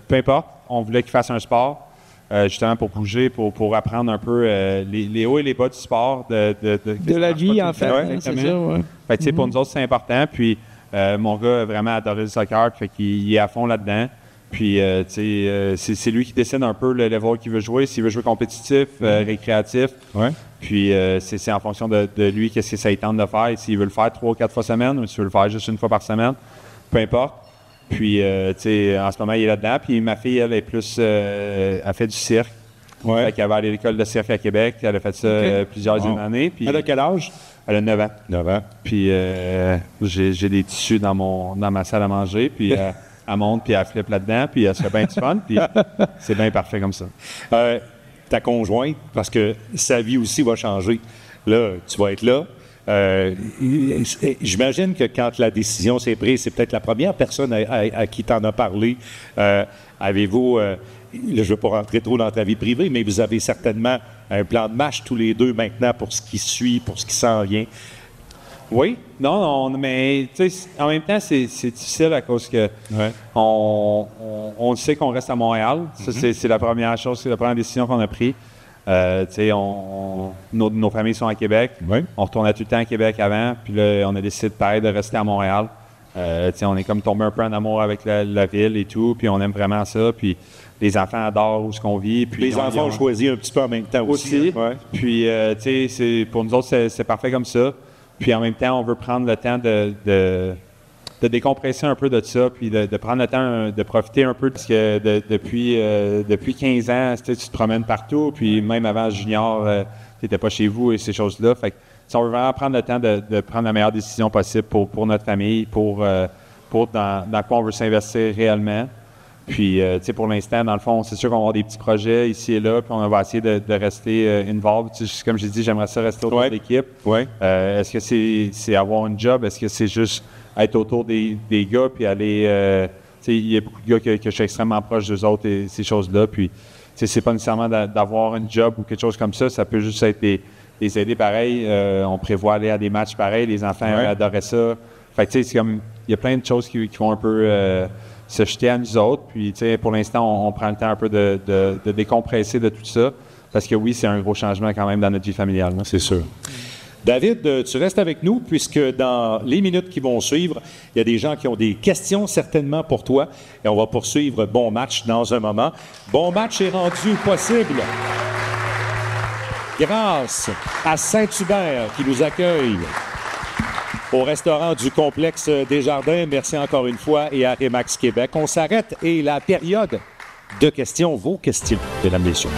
peu importe, on voulait qu'ils fassent un sport, justement pour bouger, pour apprendre un peu les hauts et les bas du sport. De la vie, en fait. Ouais, c'est ça, ouais. Fait que, pour nous autres, c'est important. Puis, mon gars a vraiment adoré le soccer, fait qu'il est à fond là-dedans. Puis, c'est lui qui décide un peu le level qu'il veut jouer, s'il veut jouer compétitif, récréatif. Ouais. Puis, c'est en fonction de lui, qu'est-ce que ça lui tente de faire. S'il veut le faire 3 ou 4 fois semaine, ou s'il veut le faire juste une fois par semaine, peu importe. Puis, en ce moment, il est là-dedans. Puis, ma fille, elle est plus... elle fait du cirque. Ouais. Fait qu'elle va aller à l'école de cirque à Québec. Elle a fait ça plusieurs années. Puis, elle a quel âge? Elle a 9 ans. 9 ans. Puis, j'ai des tissus dans ma salle à manger. Puis, elle monte, puis elle flippe là-dedans, puis elle se fait bien du fun, puis c'est bien parfait comme ça. Ta conjointe, parce que sa vie aussi va changer. Là, tu vas être là. J'imagine que quand la décision s'est prise, c'est peut-être la première personne à qui tu en as parlé. Avez-vous... là, je ne veux pas rentrer trop dans ta vie privée, mais vous avez certainement un plan de match tous les deux maintenant pour ce qui suit, pour ce qui s'en vient. Oui, mais en même temps, c'est difficile à cause que on sait qu'on reste à Montréal. Ça, c'est la première chose, c'est la première décision qu'on a prise. Nos familles sont à Québec. Oui. On retournait tout le temps à Québec avant, puis là, on a décidé pareil de rester à Montréal. On est comme tombé un peu en amour avec la ville et tout, puis on aime vraiment ça. Puis les enfants adorent où ce qu'on vit. Puis les enfants ont choisi un petit peu en même temps aussi. Ouais. Puis, pour nous autres, c'est parfait comme ça. Puis en même temps, on veut prendre le temps de décompresser un peu de ça, puis de prendre le temps de profiter un peu, parce que depuis 15 ans, tu te promènes partout, puis même avant junior, tu n'étais pas chez vous et ces choses-là. Fait que, on veut vraiment prendre le temps de prendre la meilleure décision possible pour notre famille, pour dans quoi on veut s'investir réellement. Puis, pour l'instant, dans le fond, c'est sûr qu'on va avoir des petits projets ici et là, puis on va essayer de rester involved. Comme j'ai dit, j'aimerais ça rester autour de l'équipe. Ouais. Est-ce que c'est avoir un job? Est-ce que c'est juste être autour des gars, puis aller... il y a beaucoup de gars que je suis extrêmement proche d'eux autres et ces choses-là. Puis, c'est pas nécessairement d'avoir un job ou quelque chose comme ça. Ça peut juste être les aider pareil. On prévoit aller à des matchs pareils. Les enfants adoraient ça. Fait que, c'est comme... Il y a plein de choses qui vont un peu... se jeter à nous autres. Puis, pour l'instant, on prend le temps un peu de décompresser de tout ça. Parce que oui, c'est un gros changement quand même dans notre vie familiale. C'est sûr. David, tu restes avec nous puisque dans les minutes qui vont suivre, il y a des gens qui ont des questions certainement pour toi. Et on va poursuivre Bon Match dans un moment. Bon Match est rendu possible grâce à Saint-Hubert qui nous accueille au restaurant du complexe Desjardins. Merci encore une fois et à Remax Québec. On s'arrête et la période de questions, vos questions, mesdames et messieurs.